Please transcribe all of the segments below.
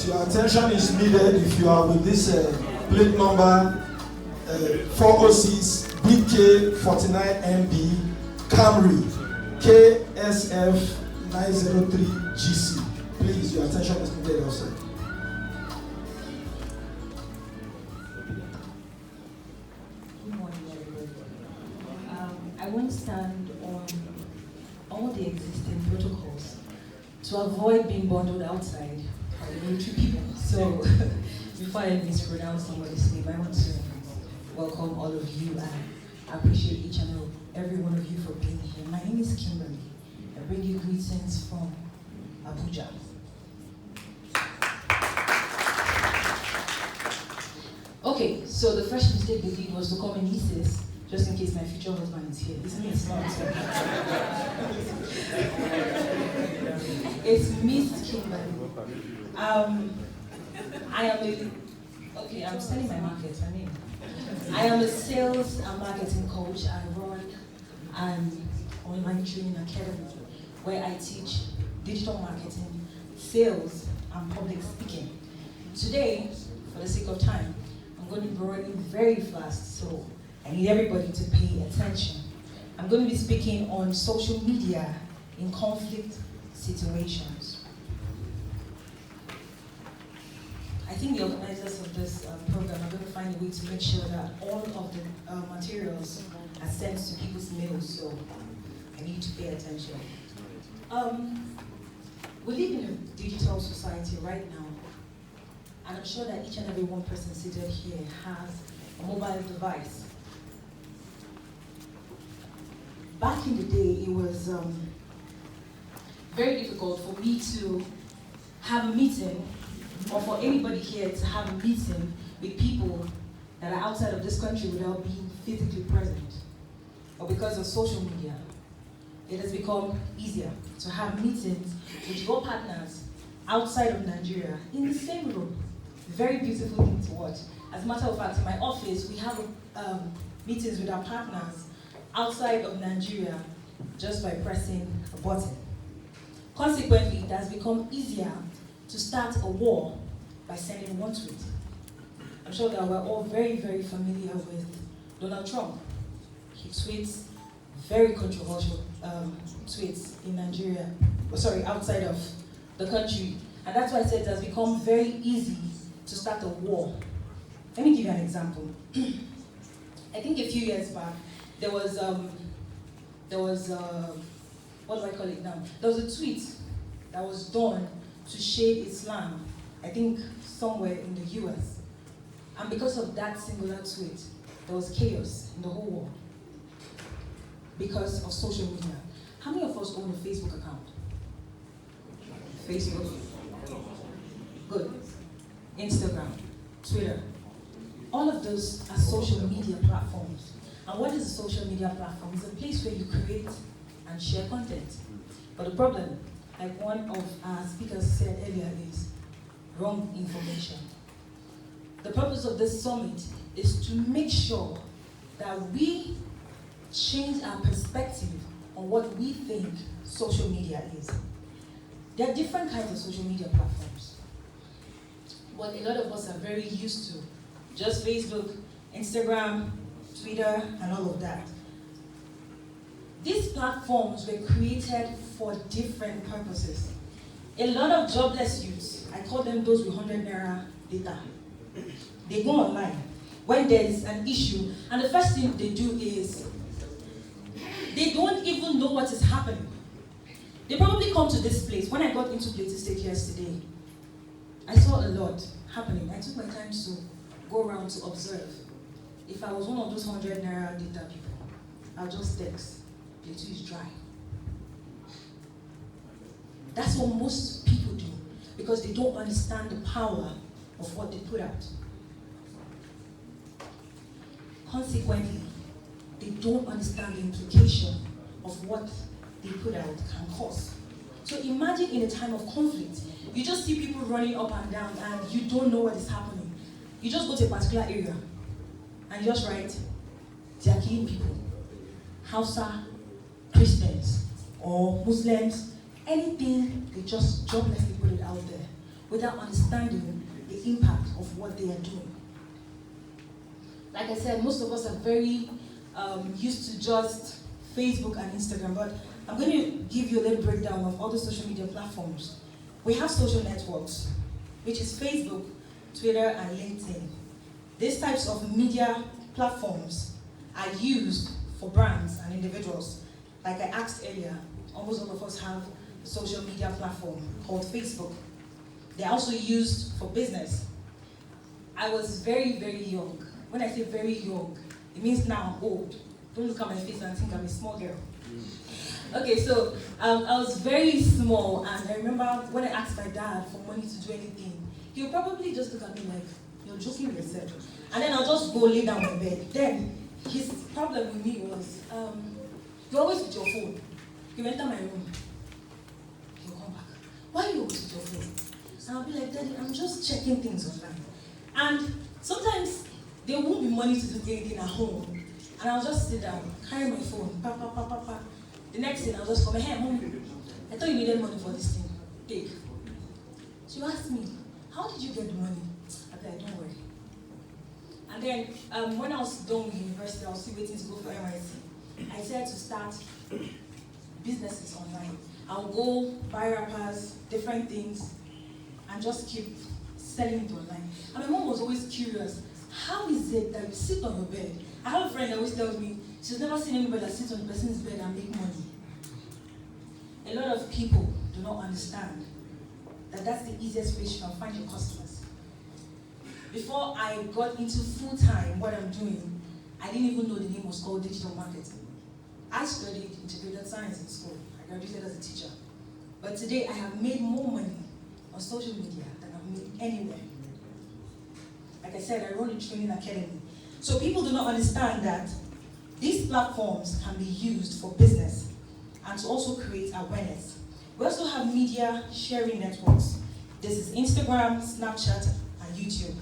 Please, your attention is needed if you are with this plate number 406 BK49MB Camry KSF 903 GC. Please, your attention is needed also. Good morning, everybody. I won't stand on all the existing protocols to avoid being bundled outside by the military people. So, before I mispronounce somebody's name, I want to welcome all of you and appreciate each and every one of you for being here. My name is Kimberly. I bring you greetings from Abuja. Okay, so the first mistake they did was to call me Mrs., just in case my future husband is here. Isn't it smart? It's Miss Kimberly. I'm selling my market, I am a sales and marketing coach. I run an online training academy where I teach digital marketing, sales, and public speaking. Today, for the sake of time, I'm going to be running very fast, so I need everybody to pay attention. I'm going to be speaking on social media in conflict situations. I think the organizers of this program are going to find a way to make sure that all of the materials are sent to people's mails, so I need to pay attention. We live in a digital society right now, and I'm sure that each and every one person seated here has a mobile device. Back in the day, it was very difficult for me to have a meeting, or for anybody here to have a meeting with people that are outside of this country without being physically present. But because of social media, it has become easier to have meetings with your partners outside of Nigeria in the same room. Very beautiful thing to watch. As a matter of fact, in my office, we have meetings with our partners outside of Nigeria just by pressing a button. Consequently, it has become easier to start a war by sending one tweet. I'm sure that we're all very, very familiar with Donald Trump. He tweets very controversial tweets in Nigeria, outside of the country. And that's why I said it has become very easy to start a war. Let me give you an example. I think a few years back, there was what do I call it now? There was a tweet that was done to shade Islam, I think somewhere in the US. And because of that singular tweet, there was chaos in the whole world because of social media. How many of us own a Facebook account? Facebook. Good. Instagram, Twitter. All of those are social media platforms. And what is a social media platform? It's a place where you create and share content. But the problem, like one of our speakers said earlier, is wrong information. The purpose of this summit is to make sure that we change our perspective on what we think social media is. There are different kinds of social media platforms, but a lot of us are very used to just Facebook, Instagram, Twitter, and all of that. These platforms were created for different purposes. A lot of jobless youths, I call them those with 100 naira data, they go online when there's an issue, and the first thing they do is they don't even know what is happening. They probably come to this place. When I got into Plateau State yesterday, I saw a lot happening. I took my time to go around to observe. If I was one of those 100 naira data people, I'll just text, Plateau is dry. That's what most people do, because they don't understand the power of what they put out. Consequently, they don't understand the implication of what they put out can cause. So imagine in a time of conflict, you just see people running up and down and you don't know what is happening. You just go to a particular area and you just write, they are killing people. Hausa, Christians, or Muslims, anything, they just joblessly put it out there. without understanding the impact of what they are doing. Like I said, most of us are very used to just Facebook and Instagram, but I'm going to give you a little breakdown of all the social media platforms. We have social networks, which is Facebook, Twitter, and LinkedIn. These types of media platforms are used for brands and individuals. Like I asked earlier, almost all of us have a social media platform called Facebook. They're also used for business. I was very, very young. When I say very young, it means now I'm old. Don't look at my face and think I'm a small girl. Okay, so I was very small, and I remember when I asked my dad for money to do anything, he would probably just look at me like, you're joking with yourself. And then I'll just go lay down on my bed. Then his problem with me was, you're always with your phone. You enter my room, he'll come back. Why are you always with your phone? And I'll be like, Daddy, I'm just checking things online. And sometimes there won't be money to do anything at home. And I'll just sit down, carry my phone, pa, pa, pa, pa, pa. The next thing, I'll just come, hey, Mommy, I thought you needed money for this thing. Take. She asked me, how did you get the money? I said, don't worry. And then, when I was done with university, I was still waiting to go for NYC. I said to start businesses online. I'll go buy wrappers, different things, and just keep selling it online. And my mom was always curious, how is it that you sit on your bed? I have a friend that always tells me she's never seen anybody that sits on the person's bed and make money. A lot of people do not understand that that's the easiest way you can find your customers. Before I got into full-time what I'm doing, I didn't even know the name was called digital marketing. I studied integrated science in school. I graduated as a teacher. But today I have made more money on social media than I've made anywhere. Like I said, I run a training academy. So people do not understand that these platforms can be used for business and to also create awareness. We also have media sharing networks. This is Instagram, Snapchat, and YouTube.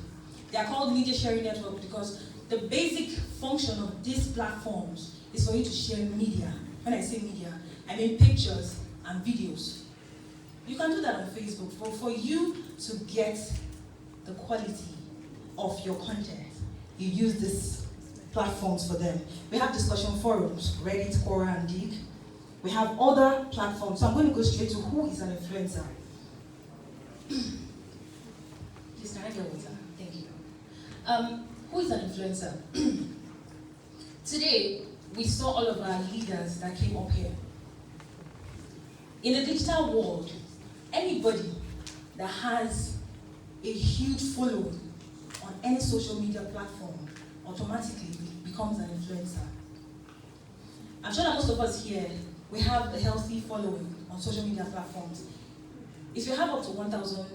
They are called media sharing networks because the basic function of these platforms is for you to share media. When I say media, I mean pictures and videos. You can do that on Facebook, but for you to get the quality of your content, you use these platforms for them. We have discussion forums, Reddit, Quora, and Dig. We have other platforms. So I'm going to go straight to who is an influencer. Please, can I get water? Thank you. Who is an influencer? Today, we saw all of our leaders that came up here. In the digital world, anybody that has a huge following on any social media platform automatically becomes an influencer. I'm sure that most of us here, we have a healthy following on social media platforms. If you have up to 1,000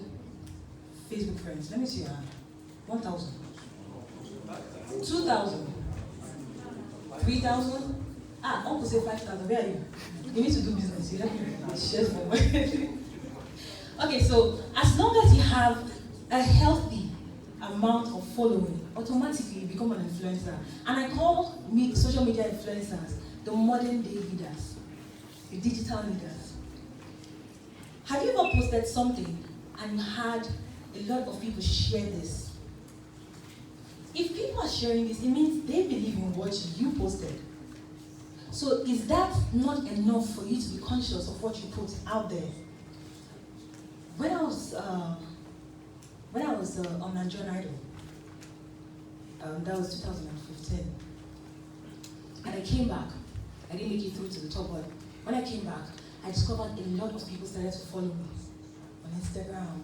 Facebook friends, let me see your hand. 1,000. 2,000. 3,000? Uncle say 5,000. Where are you? You need to do business. You have to share for money. Okay, so as long as you have a healthy amount of following, automatically you become an influencer. And I call social media influencers the modern day leaders, the digital leaders. Have you ever posted something and you had a lot of people share this? If people are sharing this, it means they believe in what you posted. So is that not enough for you to be conscious of what you put out there? When I was on Nigerian Idol, that was 2015, and I came back. I didn't make it through to the top, but when I came back, I discovered a lot of people started to follow me on Instagram.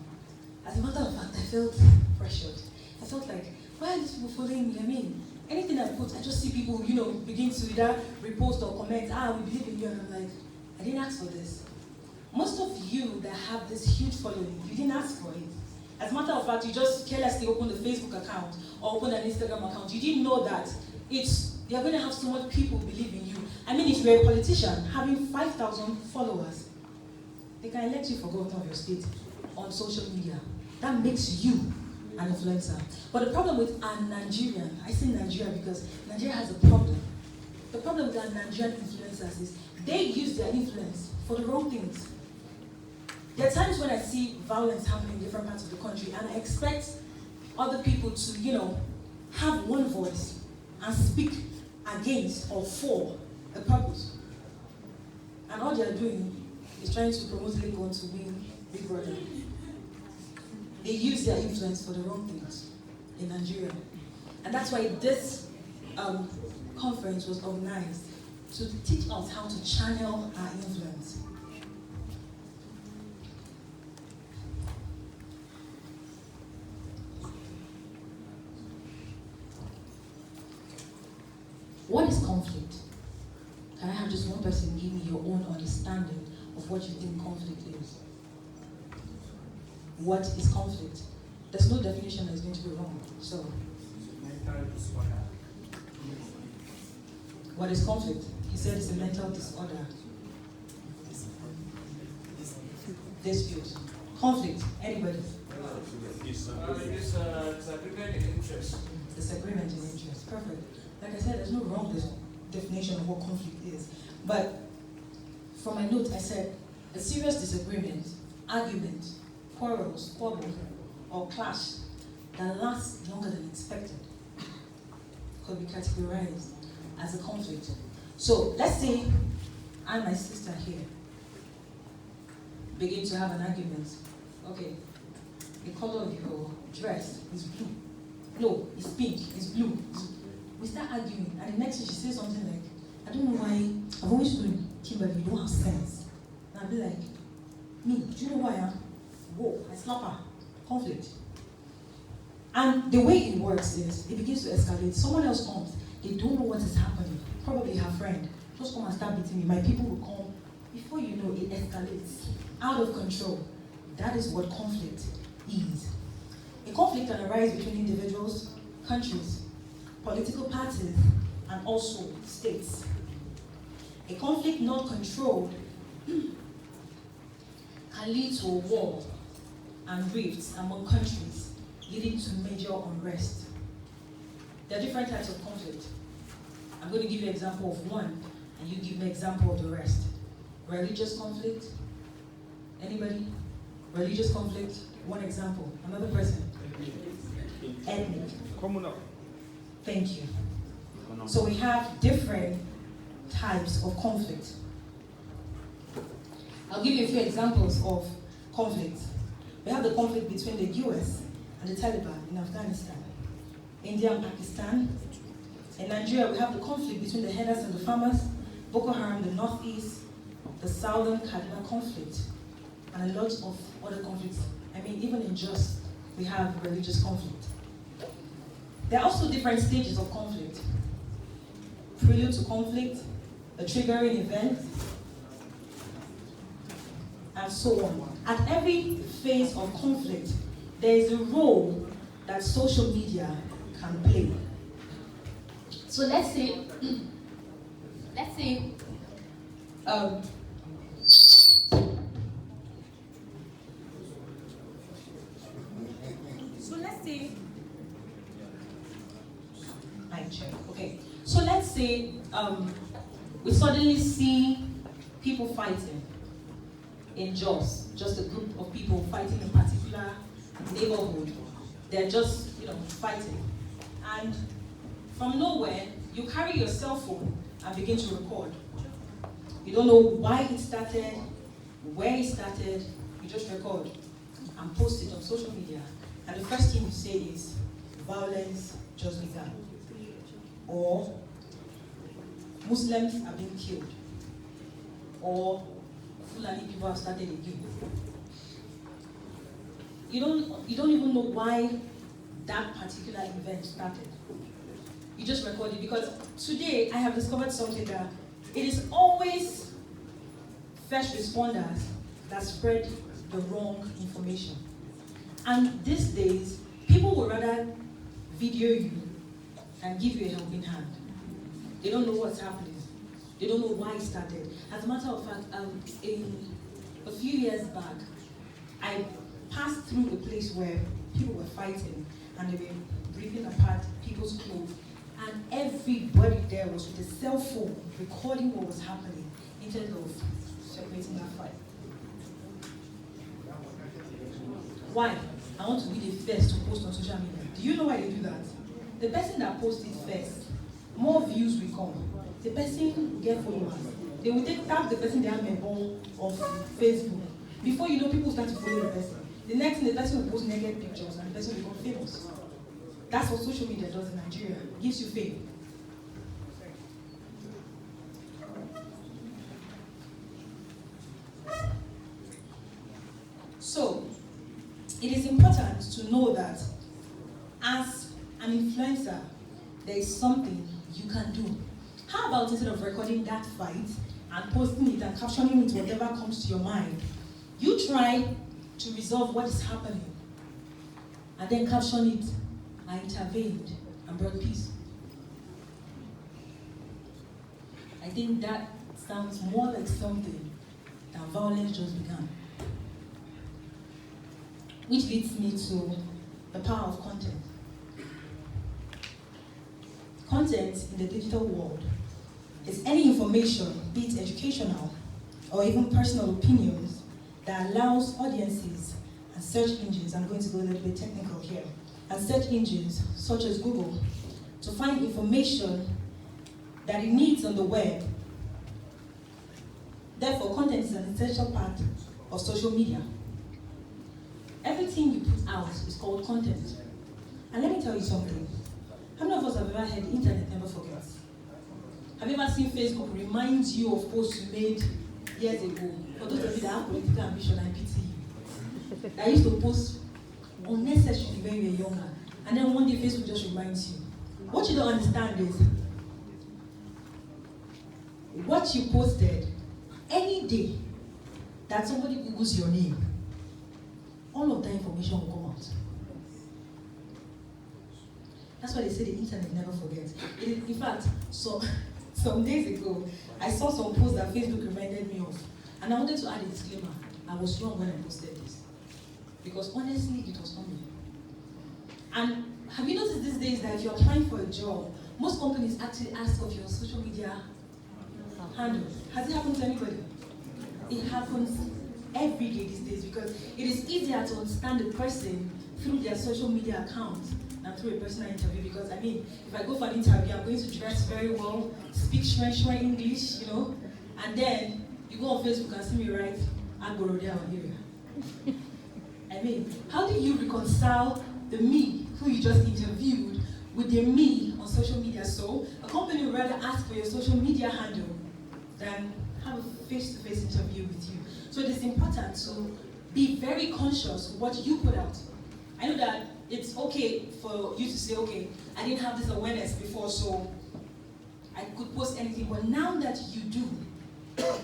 As a matter of fact, I felt pressured. I felt like, why are these people following me? I mean, anything I put, I just see people, begin to either repost or comment, we believe in you, and I'm like, I didn't ask for this. Most of you that have this huge following, you didn't ask for it. As a matter of fact, you just carelessly opened a Facebook account or opened an Instagram account. You didn't know that you're going to have so much people believe in you. I mean, if you're a politician, having 5,000 followers, they can elect you for governor of your state on social media. That makes you an influencer. But the problem with a Nigerian, I say Nigeria because Nigeria has a problem. The problem with our Nigerian influencers is they use their influence for the wrong things. There are times when I see violence happening in different parts of the country, and I expect other people to, have one voice and speak against or for a purpose. And all they are doing is trying to promote Lincoln to win Big Brother. They use their influence for the wrong things in Nigeria. And that's why this conference was organized, to teach us how to channel our influence. What is conflict? Can I have just one person give me your own understanding of what you think conflict is? What is conflict? There's no definition that's going to be wrong. So, what is conflict? He said it's a mental disorder. Dispute. Conflict. Anybody? Disagreement in interest. Disagreement in interest. Perfect. Like I said, there's no wrong definition of what conflict is. But from my notes, I said a serious disagreement, argument, quarrels, squabble, or clash that lasts longer than expected could be categorized as a conflict. So let's say I and my sister here begin to have an argument. Okay, the color of your dress is blue. No, it's pink, it's blue. We start arguing, and the next thing she says something like, I don't know why, I've always told Kimberly, you don't have sense. And I'll be like, me, do you know why? Whoa, I slap her. Conflict. And the way it works is, it begins to escalate. Someone else comes, they don't know what is happening. Probably her friend. Just come and start beating me. My people will come. Before you know, it escalates. Out of control. That is what conflict is. A conflict can arise between individuals, countries, political parties, and also states. A conflict not controlled can lead to a war and rifts among countries, leading to major unrest. There are different types of conflict. I'm going to give you an example of one, and you give me an example of the rest. Religious conflict. Anybody? Religious conflict. One example. Another person. Ethnic. Communal. Thank you. So we have different types of conflict. I'll give you a few examples of conflict. We have the conflict between the US and the Taliban in Afghanistan, India and Pakistan. In Nigeria, we have the conflict between the herders and the farmers, Boko Haram, the northeast, the southern Kaduna conflict, and a lot of other conflicts. I mean, even in Jos, we have religious conflict. There are also different stages of conflict. Prelude to conflict, a triggering event, and so on. At every phase of conflict, there is a role that social media can play. So let's say, okay. So let's say we suddenly see people fighting in Jos, just a group of people fighting in a particular neighborhood. They're just, fighting. And from nowhere, you carry your cell phone and begin to record. You don't know why it started, where it started, you just record and post it on social media. And the first thing you say is, violence just began. Or Muslims are being killed. Or Fulani people have started again. You don't even know why that particular event started. You just record it because today I have discovered something that it is always first responders that spread the wrong information. And these days, people would rather video you and give you a helping hand. They don't know what's happening. They don't know why it started. As a matter of fact, in a few years back, I passed through a place where people were fighting and they were ripping apart people's clothes. And everybody there was with a cell phone recording what was happening instead of separating that fight. Why? I want to be the first to post on social media. Do you know why they do that? The person that posts it first, more views will come. The person will get followers. They will tag the person they are member of Facebook. Before you know, people start to follow the person. The next thing, the person will post naked pictures and the person will become famous. That's what social media does in Nigeria. It gives you fame. So, it is important to know that as an influencer, there is something you can do. How about instead of recording that fight and posting it and captioning it whatever comes to your mind, you try to resolve what is happening and then caption it, I intervened and brought peace. I think that sounds more like something that violence just began. Which leads me to the power of content. Content in the digital world is any information, be it educational or even personal opinions, that allows audiences and search engines, I'm going to go a little bit technical here, and search engines such as Google to find information that it needs on the web. Therefore, content is an essential part of social media. Everything you put out is called content. And let me tell you something. How many of us have ever heard the internet never forgets? Have you ever seen Facebook remind you of posts you made years ago? For those of you that have political ambition, I pity you. I used to post unnecessarily when we were younger. And then one day Facebook just reminds you. What you don't understand is, what you posted, any day that somebody Googles your name, all of that information will come out. That's why they say the internet never forgets. In fact, so some days ago, I saw some posts that Facebook reminded me of. And I wanted to add a disclaimer. I was wrong when I posted this. Because honestly, it was not me. And have you noticed these days that if you're applying for a job, most companies actually ask of your social media handle? Has it happened to anybody? It happens every day these days because it is easier to understand the person through their social media account than through a personal interview. Because I mean, if I go for an interview, I'm going to dress very well, speak shred English, you know, and then you go on Facebook and see me write Agborodea area. I mean, how do you reconcile the me who you just interviewed with the me on social media? So a company would rather ask for your social media handle than have a face-to-face interview with you. So it is important to be very conscious of what you put out. I know that it's okay for you to say, okay, I didn't have this awareness before, so I could post anything. But now that you do,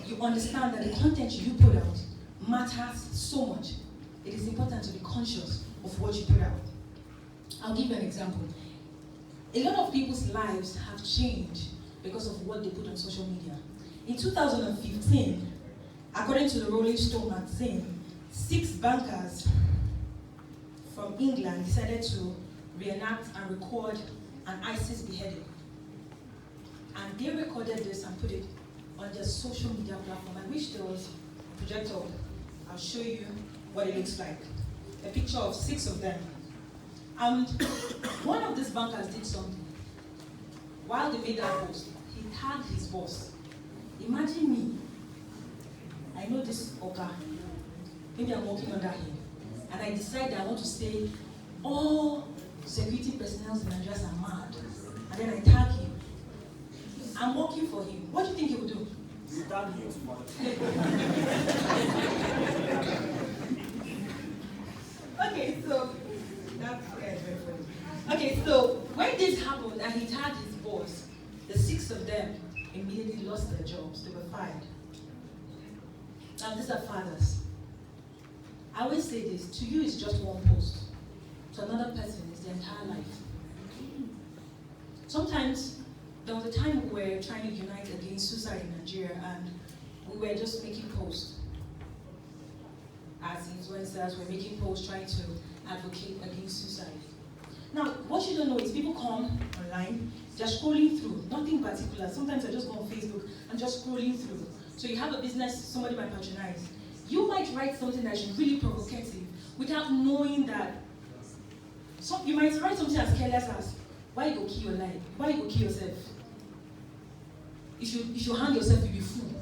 you understand that the content you put out matters so much. It is important to be conscious of what you put out. I'll give you an example. A lot of people's lives have changed because of what they put on social media. In 2015, according to the Rolling Stone magazine, 6 bankers from England decided to reenact and record an ISIS beheading. And they recorded this and put it on their social media platform. I wish there was a projector. I'll show you what it looks like. A picture of 6 of them. And one of these bankers did something. While they made that post, he tagged his boss. Imagine me. I know this Oka. Maybe I'm working under him. And I decide that I want to say all security personnel in Nigeria are mad. And then I tag him. I'm working for him. What do you think he would do? You tag him. Okay, so that's very funny. Okay, so when this happened and he tagged his boss, the 6 of them immediately lost their jobs. They were fired. Now these are fathers. I always say this, to you it's just one post. To another person it's their entire life. Sometimes there was a time we were trying to unite against suicide in Nigeria and we were just making posts. As influencers, we're making posts trying to advocate against suicide. Now, what you don't know is people come online, they're scrolling through, nothing particular. Sometimes I just go on Facebook and just scrolling through. So you have a business, somebody might patronize. You might write something that's really provocative without knowing that. So you might write something as careless as, why you go kill your life? Why you go kill yourself? If you hang yourself, you'll be fool.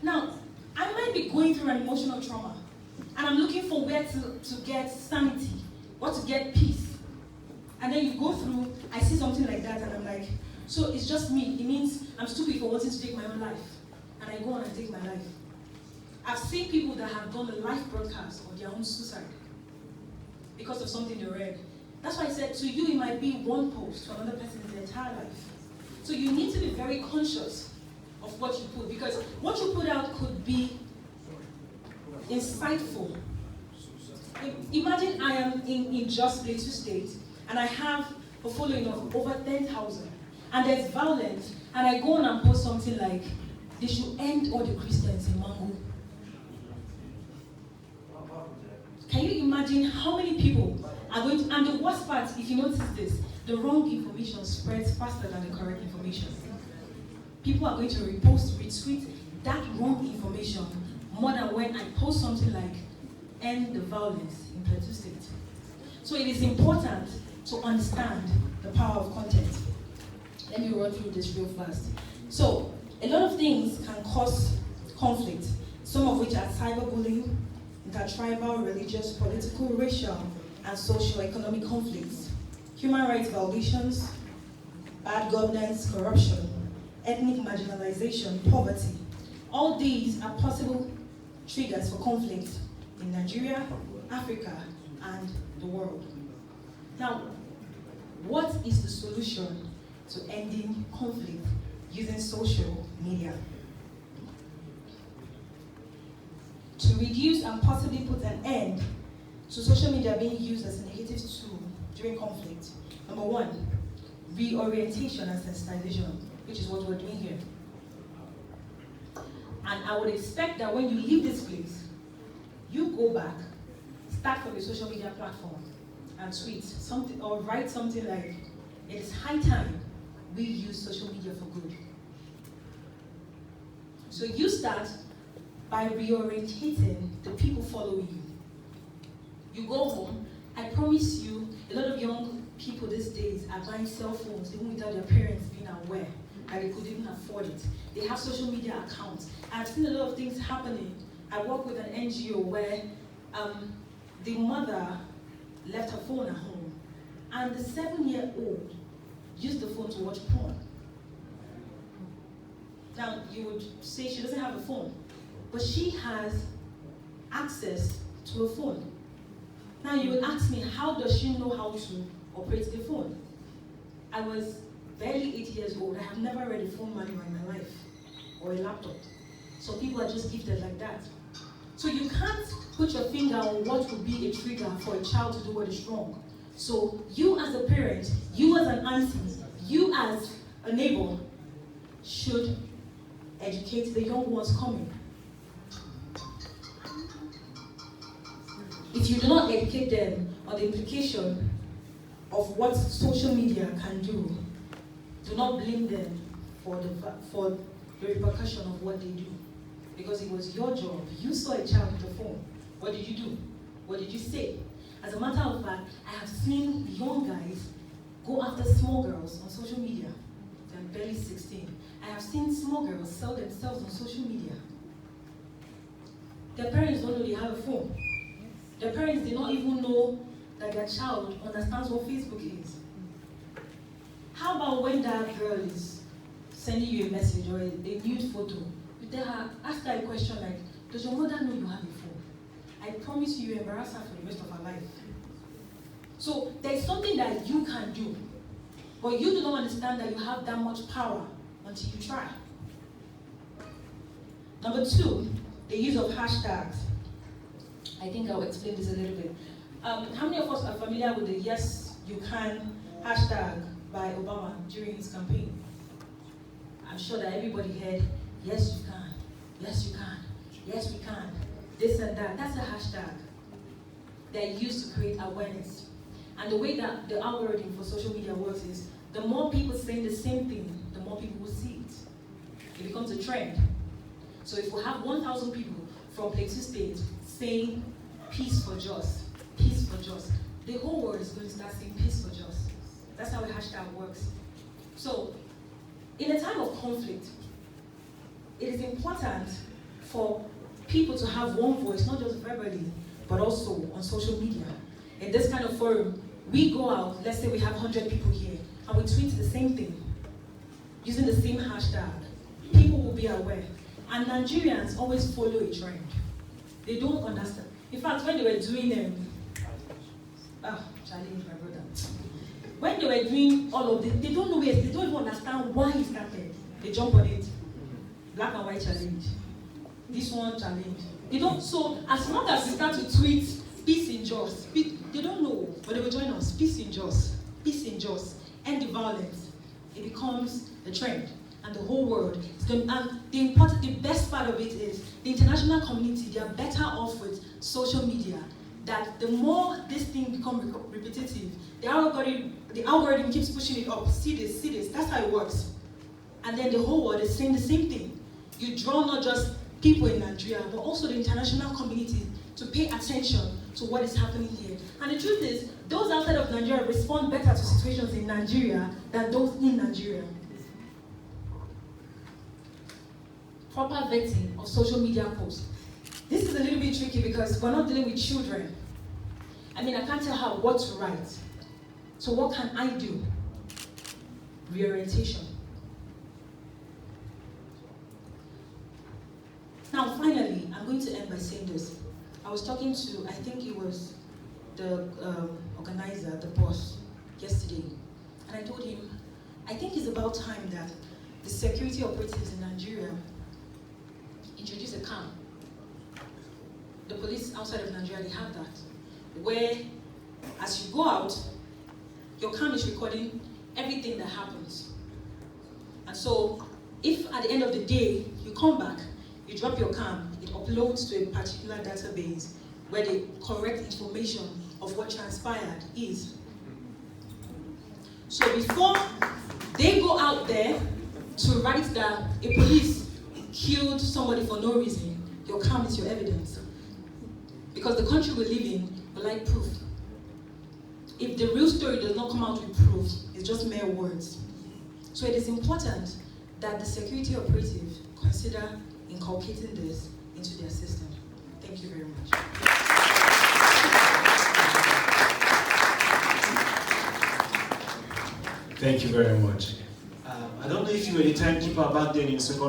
Now, I might be going through an emotional trauma, and I'm looking for where to get sanity, or to get peace. And then you go through, I see something like that, and I'm like, so it's just me. It means I'm stupid for wanting to take my own life. And I go on and take my life. I've seen people that have done a live broadcast of their own suicide because of something they read. That's why I said to you, it might be one post to another person's entire life. So you need to be very conscious of what you put, because what you put out could be insightful. Imagine I am in Just Plateau State, and I have a following of over 10,000, and there's violence, and I go on and post something like, they should end all the Christians in Mango. Can you imagine how many people are going to, and the worst part, if you notice this, the wrong information spreads faster than the correct information. People are going to repost, retweet that wrong information more than when I post something like, end the violence in Plateau State. So it is important to understand the power of content. Let me run through this real fast. So, a lot of things can cause conflict, some of which are cyberbullying, intertribal, religious, political, racial, and socio-economic conflicts, human rights violations, bad governance, corruption, ethnic marginalization, poverty. All these are possible triggers for conflict in Nigeria, Africa, and the world. Now, what is the solution to ending conflict using social media? To reduce and possibly put an end to social media being used as a negative tool during conflict, number one, reorientation and sensitization, which is what we're doing here. And I would expect that when you leave this place, you go back, start from a social media platform, and tweet something or write something like, it is high time we use social media for good. So you start by reorientating the people following you. You go home, I promise you, a lot of young people these days are buying cell phones even without their parents being aware that they could even afford it. They have social media accounts. I've seen a lot of things happening. I work with an NGO where the mother left her phone at home, and the 7-year-old used the phone to watch porn. Now, you would say she doesn't have a phone, but she has access to a phone. Now, you would ask me, how does she know how to operate the phone? I was barely 8 years old. I have never read a phone manual in my life, or a laptop. So people are just gifted like that. So you can't put your finger on what would be a trigger for a child to do what is wrong. So you as a parent, you as an auntie, you as a neighbor should educate the young ones coming. If you do not educate them on the implication of what social media can do, do not blame them for the repercussion of what they do. Because it was your job. You saw a child with a phone. What did you do? What did you say? As a matter of fact, I have seen young guys go after small girls on social media. They're barely 16. I have seen small girls sell themselves on social media. Their parents don't know they have a phone. Their parents did not even know that their child understands what Facebook is. How about when that girl is sending you a message or a nude photo? You tell her, ask her a question like, does your mother know you have a phone? I promise you embarrass her for the rest of her life. So there's something that you can do, but you do not understand that you have that much power until you try. Number two, the use of hashtags. I think I'll explain this a little bit. How many of us are familiar with the Yes You Can hashtag by Obama during his campaign? I'm sure that everybody heard, yes you can, yes you can, yes we can, this and that. That's a hashtag they're used to create awareness. And the way that the algorithm for social media works is, the more people saying the same thing, the more people will see it. It becomes a trend. So if we have 1,000 people from Plateau State saying peace for just, peace for just, the whole world is going to start saying peace for just. That's how a hashtag works. So, in a time of conflict, it is important for people to have one voice, not just verbally, but also on social media. In this kind of forum, we go out, let's say we have 100 people here, and we tweet the same thing, using the same hashtag. People will be aware. And Nigerians always follow a trend. They don't understand. In fact, when they were doing challenge my brother. When they were doing all of this, they don't know where, they don't even understand why it started. They jump on it. Black and white challenge. This one challenge. They don't, so as long as we start to tweet peace in Jos, they don't know, but they will join us. Peace in Jos, end the violence. It becomes a trend. And the whole world is going, and the best part of it is the international community, they are better off with social media. That the more this thing becomes repetitive, the algorithm keeps pushing it up. See this, that's how it works. And then the whole world is saying the same thing. You draw not just people in Nigeria, but also the international community to pay attention to what is happening here. And the truth is, those outside of Nigeria respond better to situations in Nigeria than those in Nigeria. Proper vetting of social media posts. This is a little bit tricky because we're not dealing with children. I mean, I can't tell her what to write. So what can I do? Reorientation. Now, finally, I'm going to end by saying this. I was talking to, I think it was the organizer, the boss, yesterday. And I told him, I think it's about time that the security operatives in Nigeria introduce a cam. The police outside of Nigeria, they have that. Where, as you go out, your cam is recording everything that happens. And so, if at the end of the day, you come back, you drop your cam, it uploads to a particular database where the correct information of what transpired is. So before they go out there to write that a police killed somebody for no reason, your cam is your evidence. Because the country we live in will like proof. If the real story does not come out with proof, it's just mere words. So it is important that the security operative consider inculcating this into their system. Thank you very much. Thank you very much. I don't know if you were the timekeeper back then in secondary